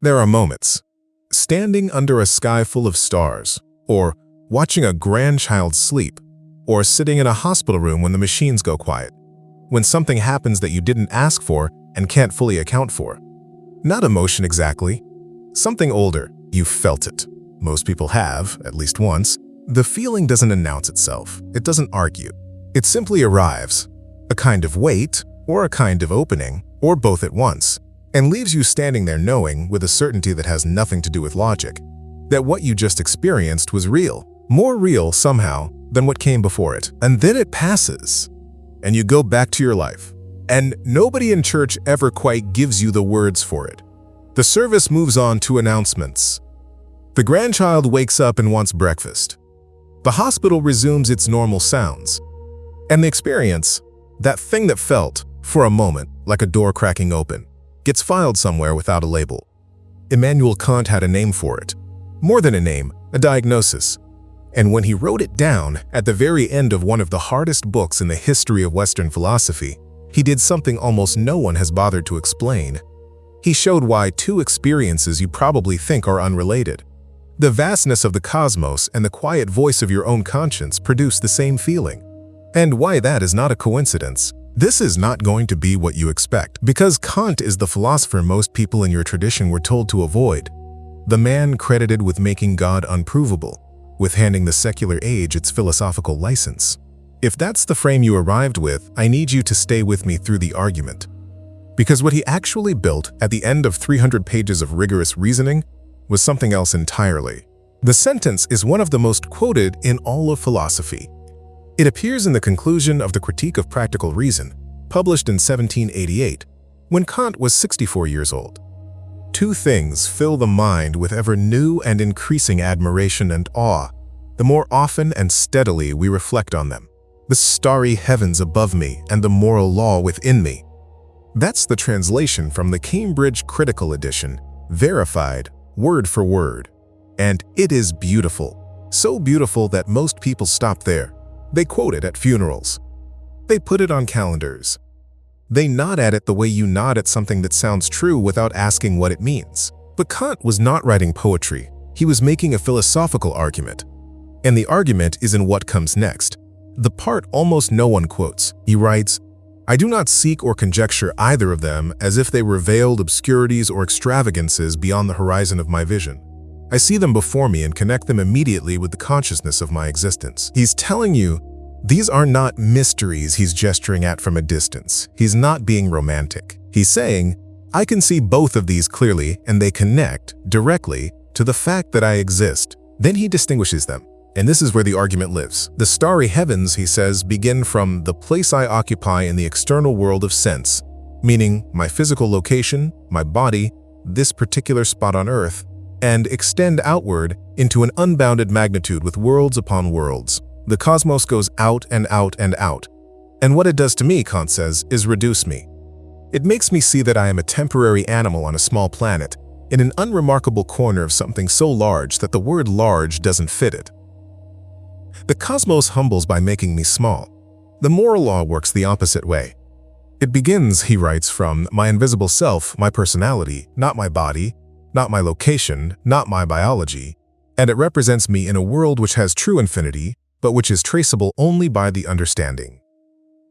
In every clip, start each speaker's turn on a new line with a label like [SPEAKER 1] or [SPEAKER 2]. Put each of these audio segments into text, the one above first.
[SPEAKER 1] There are moments, standing under a sky full of stars, or watching a grandchild sleep, or sitting in a hospital room when the machines go quiet, when something happens that you didn't ask for and can't fully account for. Not emotion exactly. Something older. You felt it. Most people have, at least once. The feeling doesn't announce itself. It doesn't argue. It simply arrives. A kind of weight, or a kind of opening, or both at once, and leaves you standing there knowing, with a certainty that has nothing to do with logic, that what you just experienced was real. More real, somehow, than what came before it. And then it passes, and you go back to your life. And nobody in church ever quite gives you the words for it. The service moves on to announcements. The grandchild wakes up and wants breakfast. The hospital resumes its normal sounds. And the experience, that thing that felt, for a moment, like a door cracking open, gets filed somewhere without a label. Immanuel Kant had a name for it. More than a name, a diagnosis. And when he wrote it down at the very end of one of the hardest books in the history of Western philosophy, he did something almost no one has bothered to explain. He showed why two experiences you probably think are unrelated. The vastness of the cosmos and the quiet voice of your own conscience produce the same feeling. And why that is not a coincidence. This is not going to be what you expect, because Kant is the philosopher most people in your tradition were told to avoid. The man credited with making God unprovable, with handing the secular age its philosophical license. If that's the frame you arrived with, I need you to stay with me through the argument. Because what he actually built at the end of 300 pages of rigorous reasoning was something else entirely. The sentence is one of the most quoted in all of philosophy. It appears in the conclusion of the Critique of Practical Reason, published in 1788, when Kant was 64 years old. Two things fill the mind with ever new and increasing admiration and awe, the more often and steadily we reflect on them. The starry heavens above me and the moral law within me. That's the translation from the Cambridge Critical Edition, verified, word for word. And it is beautiful. So beautiful that most people stop there. They quote it at funerals. They put it on calendars. They nod at it the way you nod at something that sounds true without asking what it means. But Kant was not writing poetry. He was making a philosophical argument. And the argument is in what comes next. The part almost no one quotes. He writes, I do not seek or conjecture either of them as if they were veiled obscurities or extravagances beyond the horizon of my vision. I see them before me and connect them immediately with the consciousness of my existence. He's telling you, these are not mysteries he's gesturing at from a distance. He's not being romantic. He's saying, I can see both of these clearly and they connect, directly, to the fact that I exist. Then he distinguishes them. And this is where the argument lives. The starry heavens, he says, begin from the place I occupy in the external world of sense, meaning my physical location, my body, this particular spot on Earth, and extend outward into an unbounded magnitude with worlds upon worlds. The cosmos goes out and out and out. And what it does to me, Kant says, is reduce me. It makes me see that I am a temporary animal on a small planet, in an unremarkable corner of something so large that the word large doesn't fit it. The cosmos humbles by making me small. The moral law works the opposite way. It begins, he writes, from my invisible self, my personality, not my body, not my location, not my biology, and it represents me in a world which has true infinity, but which is traceable only by the understanding.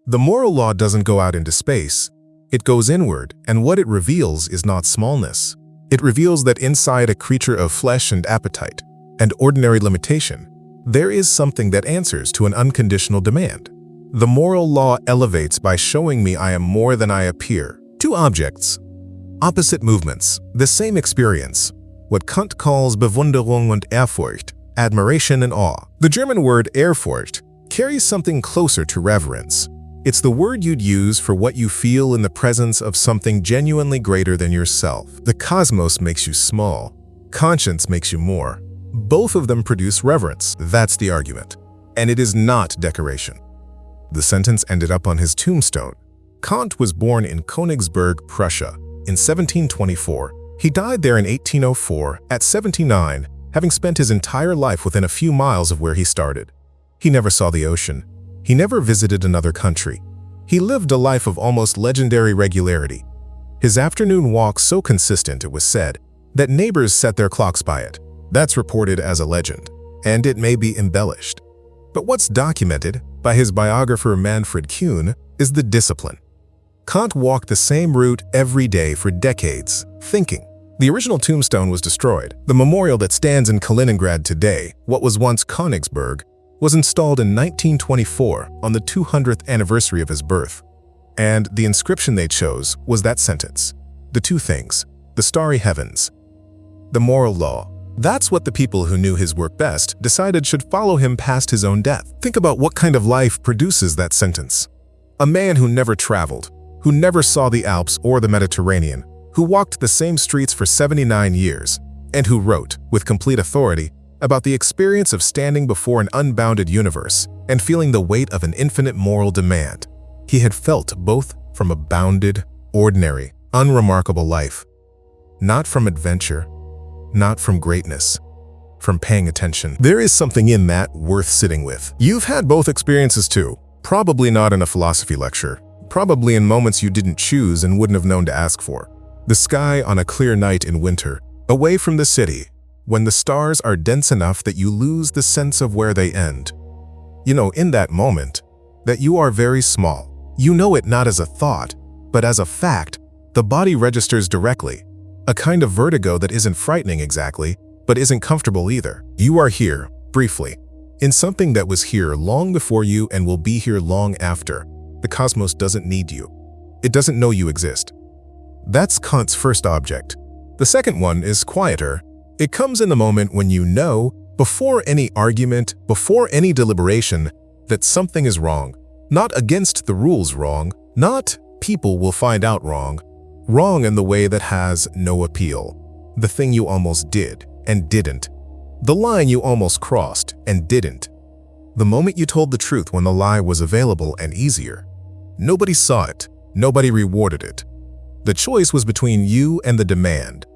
[SPEAKER 1] The moral law doesn't go out into space. It goes inward, and what it reveals is not smallness. It reveals that inside a creature of flesh and appetite, and ordinary limitation, there is something that answers to an unconditional demand. The moral law elevates by showing me I am more than I appear. Two objects, opposite movements, the same experience, what Kant calls Bewunderung und Ehrfurcht, admiration and awe. The German word Ehrfurcht carries something closer to reverence. It's the word you'd use for what you feel in the presence of something genuinely greater than yourself. The cosmos makes you small. Conscience makes you more. Both of them produce reverence. That's the argument. And it is not decoration. The sentence ended up on his tombstone. Kant was born in Königsberg, Prussia, in 1724. He died there in 1804, at 79, having spent his entire life within a few miles of where he started. He never saw the ocean. He never visited another country. He lived a life of almost legendary regularity. His afternoon walks so consistent, it was said, that neighbors set their clocks by it. That's reported as a legend, and it may be embellished. But what's documented by his biographer Manfred Kuhn is the discipline. Kant walked the same route every day for decades, thinking. The original tombstone was destroyed. The memorial that stands in Kaliningrad today, what was once Königsberg, was installed in 1924 on the 200th anniversary of his birth. And the inscription they chose was that sentence. The two things, the starry heavens, the moral law. That's what the people who knew his work best decided should follow him past his own death. Think about what kind of life produces that sentence. A man who never traveled, who never saw the Alps or the Mediterranean, who walked the same streets for 79 years, and who wrote, with complete authority, about the experience of standing before an unbounded universe and feeling the weight of an infinite moral demand. He had felt both from a bounded, ordinary, unremarkable life, not from adventure, not from greatness, from paying attention. There is something in that worth sitting with. You've had both experiences too, probably not in a philosophy lecture, probably in moments you didn't choose and wouldn't have known to ask for. The sky on a clear night in winter, away from the city, when the stars are dense enough that you lose the sense of where they end. You know, in that moment, that you are very small. You know it not as a thought, but as a fact. The body registers directly, a kind of vertigo that isn't frightening exactly, but isn't comfortable either. You are here, briefly, in something that was here long before you and will be here long after. The cosmos doesn't need you. It doesn't know you exist. That's Kant's first object. The second one is quieter. It comes in the moment when you know, before any argument, before any deliberation, that something is wrong. Not against the rules wrong, not people will find out wrong. Wrong in the way that has no appeal. The thing you almost did and didn't. The line you almost crossed and didn't. The moment you told the truth when the lie was available and easier. Nobody saw it. Nobody rewarded it. The choice was between you and the demand.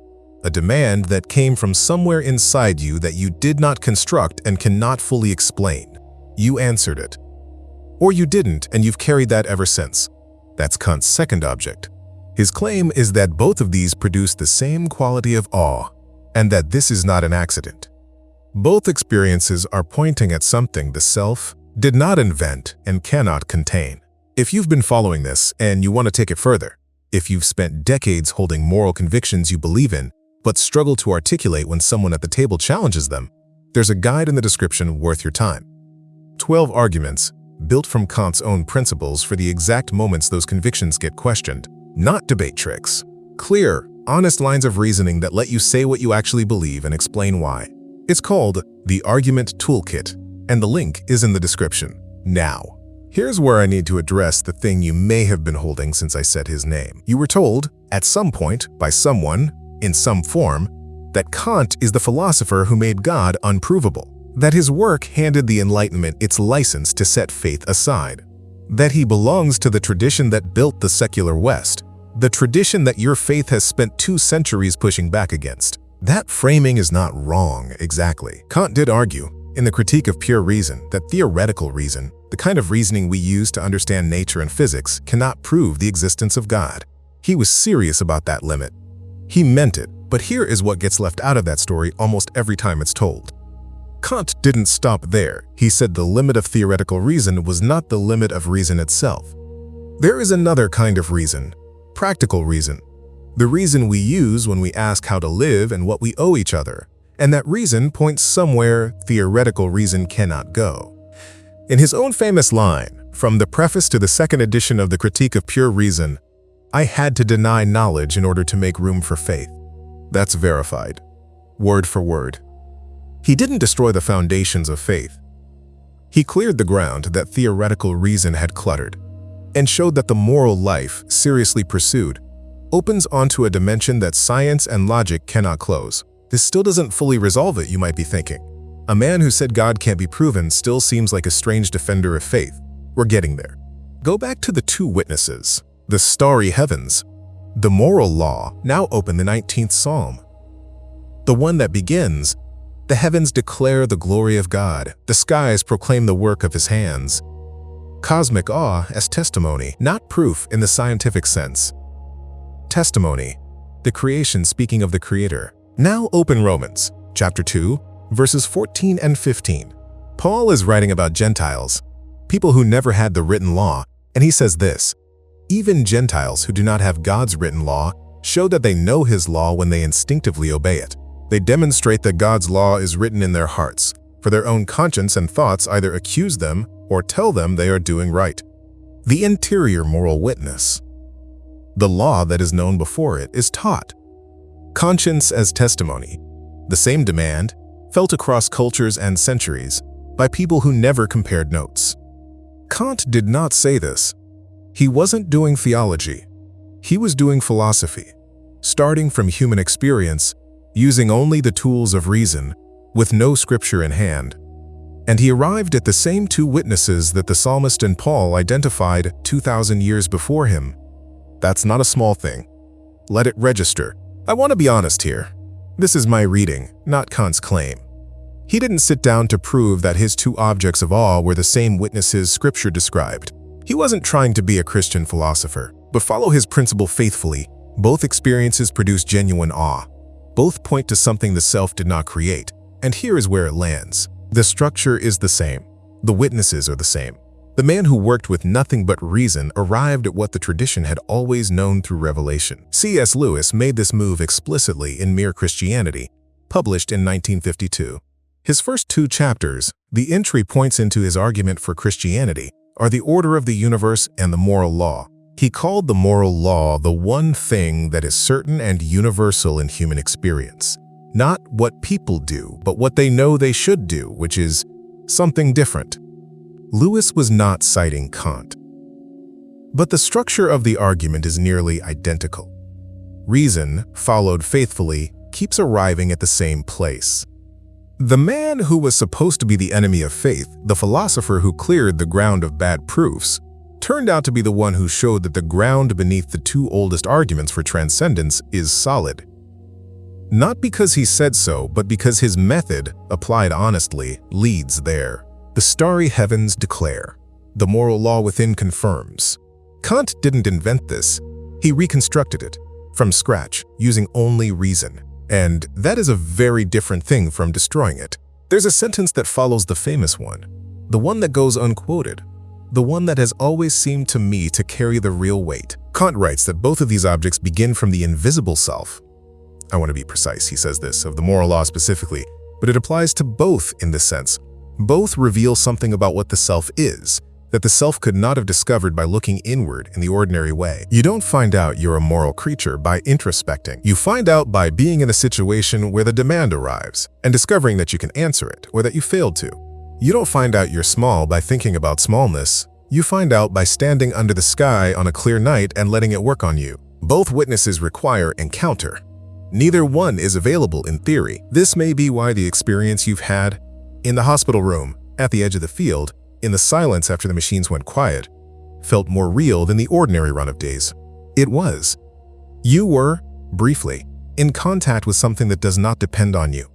[SPEAKER 1] A demand that came from somewhere inside you that you did not construct and cannot fully explain. You answered it. Or you didn't, and you've carried that ever since. That's Kant's second object. His claim is that both of these produce the same quality of awe, and that this is not an accident. Both experiences are pointing at something the self did not invent and cannot contain. If you've been following this and you want to take it further, if you've spent decades holding moral convictions you believe in, but struggle to articulate when someone at the table challenges them, there's a guide in the description worth your time. 12 arguments, built from Kant's own principles for the exact moments those convictions get questioned. Not debate tricks. Clear, honest lines of reasoning that let you say what you actually believe and explain why. It's called the Argument Toolkit, and the link is in the description. Now, here's where I need to address the thing you may have been holding since I said his name. You were told, at some point, by someone, in some form, that Kant is the philosopher who made God unprovable, that his work handed the Enlightenment its license to set faith aside, that he belongs to the tradition that built the secular West, the tradition that your faith has spent 2 centuries pushing back against. That framing is not wrong exactly. Kant did argue, in the Critique of Pure Reason, that theoretical reason, the kind of reasoning we use to understand nature and physics, cannot prove the existence of God. He was serious about that limit. He meant it, but here is what gets left out of that story almost every time it's told. Kant didn't stop there. He said the limit of theoretical reason was not the limit of reason itself. There is another kind of reason, practical reason. The reason we use when we ask how to live and what we owe each other, and that reason points somewhere theoretical reason cannot go. In his own famous line, from the preface to the second edition of the Critique of Pure Reason, I had to deny knowledge in order to make room for faith. That's verified, word for word. He didn't destroy the foundations of faith. He cleared the ground that theoretical reason had cluttered, and showed that the moral life, seriously pursued, opens onto a dimension that science and logic cannot close. This still doesn't fully resolve it, you might be thinking. A man who said God can't be proven still seems like a strange defender of faith. We're getting there. Go back to the 2 witnesses, the starry heavens. The moral law now open the 19th Psalm. The one that begins, the heavens declare the glory of God, the skies proclaim the work of his hands. Cosmic awe as testimony, not proof in the scientific sense. Testimony, the creation speaking of the Creator. Now open Romans, chapter 2, verses 14 and 15. Paul is writing about Gentiles, people who never had the written law, and he says this: "Even Gentiles who do not have God's written law show that they know his law when they instinctively obey it. They demonstrate that God's law is written in their hearts, for their own conscience and thoughts either accuse them or tell them they are doing right." The interior moral witness. The law that is known before it is taught. Conscience as testimony. The same demand, felt across cultures and centuries by people who never compared notes. Kant did not say this. He wasn't doing theology. He was doing philosophy, starting from human experience, using only the tools of reason, with no scripture in hand. And he arrived at the same two witnesses that the psalmist and Paul identified 2,000 years before him. That's not a small thing. Let it register. I want to be honest here. This is my reading, not Kant's claim. He didn't sit down to prove that his two objects of awe were the same witnesses Scripture described. He wasn't trying to be a Christian philosopher, but follow his principle faithfully. Both experiences produce genuine awe. Both point to something the self did not create, and here is where it lands. The structure is the same. The witnesses are the same. The man who worked with nothing but reason arrived at what the tradition had always known through revelation. C.S. Lewis made this move explicitly in Mere Christianity, published in 1952. His first two chapters, the entry points into his argument for Christianity, are the order of the universe and the moral law. He called the moral law the one thing that is certain and universal in human experience. Not what people do, but what they know they should do, which is something different. Lewis was not citing Kant. But the structure of the argument is nearly identical. Reason, followed faithfully, keeps arriving at the same place. The man who was supposed to be the enemy of faith, the philosopher who cleared the ground of bad proofs, turned out to be the one who showed that the ground beneath the two oldest arguments for transcendence is solid. Not because he said so, but because his method, applied honestly, leads there. The starry heavens declare. The moral law within confirms. Kant didn't invent this. He reconstructed it from scratch, using only reason. And that is a very different thing from destroying it. There's a sentence that follows the famous one, the one that goes unquoted, the one that has always seemed to me to carry the real weight. Kant writes that both of these objects begin from the invisible self. I want to be precise, he says this, of the moral law specifically, but it applies to both in this sense. Both reveal something about what the self is, that the self could not have discovered by looking inward in the ordinary way. You don't find out you're a moral creature by introspecting. You find out by being in a situation where the demand arrives and discovering that you can answer it or that you failed to. You don't find out you're small by thinking about smallness. You find out by standing under the sky on a clear night and letting it work on you. Both witnesses require encounter. Neither one is available in theory. This may be why the experience you've had in the hospital room, at the edge of the field, in the silence after the machines went quiet, felt more real than the ordinary run of days. It was. You were, briefly, in contact with something that does not depend on you.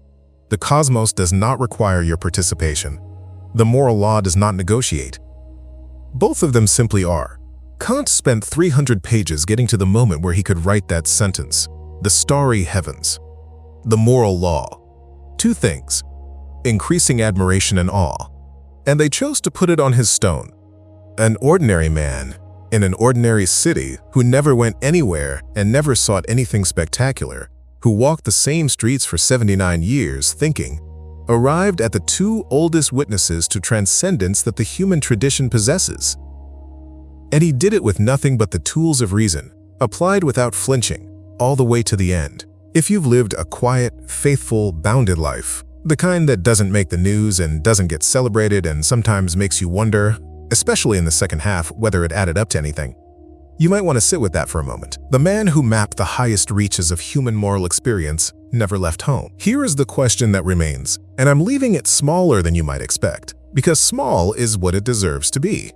[SPEAKER 1] The cosmos does not require your participation. The moral law does not negotiate. Both of them simply are. Kant spent 300 pages getting to the moment where he could write that sentence. The starry heavens. The moral law. Two things. Increasing admiration and awe. And they chose to put it on his stone. An ordinary man in an ordinary city who never went anywhere and never sought anything spectacular, who walked the same streets for 79 years thinking, arrived at the two oldest witnesses to transcendence that the human tradition possesses. And he did it with nothing but the tools of reason, applied without flinching, all the way to the end. If you've lived a quiet, faithful, bounded life, the kind that doesn't make the news and doesn't get celebrated and sometimes makes you wonder, especially in the second half, whether it added up to anything, you might want to sit with that for a moment. The man who mapped the highest reaches of human moral experience never left home. Here is the question that remains, and I'm leaving it smaller than you might expect, because small is what it deserves to be.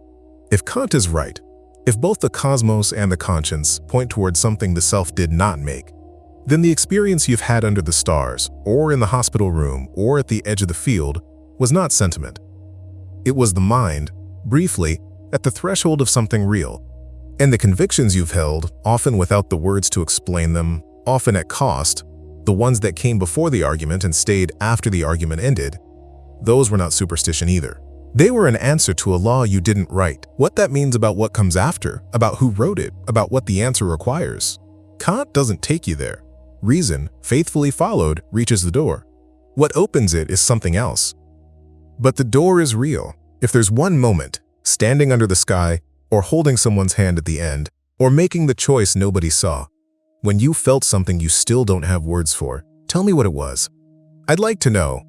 [SPEAKER 1] If Kant is right, if both the cosmos and the conscience point towards something the self did not make, then the experience you've had under the stars, or in the hospital room, or at the edge of the field, was not sentiment. It was the mind, briefly, at the threshold of something real. And the convictions you've held, often without the words to explain them, often at cost, The ones that came before the argument and stayed after the argument ended, those were not superstition either. They were an answer to a law you didn't write. What that means about what comes after, about who wrote it, about what the answer requires. Kant doesn't take you there. Reason, faithfully followed, reaches the door. What opens it is something else. But the door is real. If there's one moment, standing under the sky, or holding someone's hand at the end, or making the choice nobody saw, when you felt something you still don't have words for, tell me what it was. I'd like to know.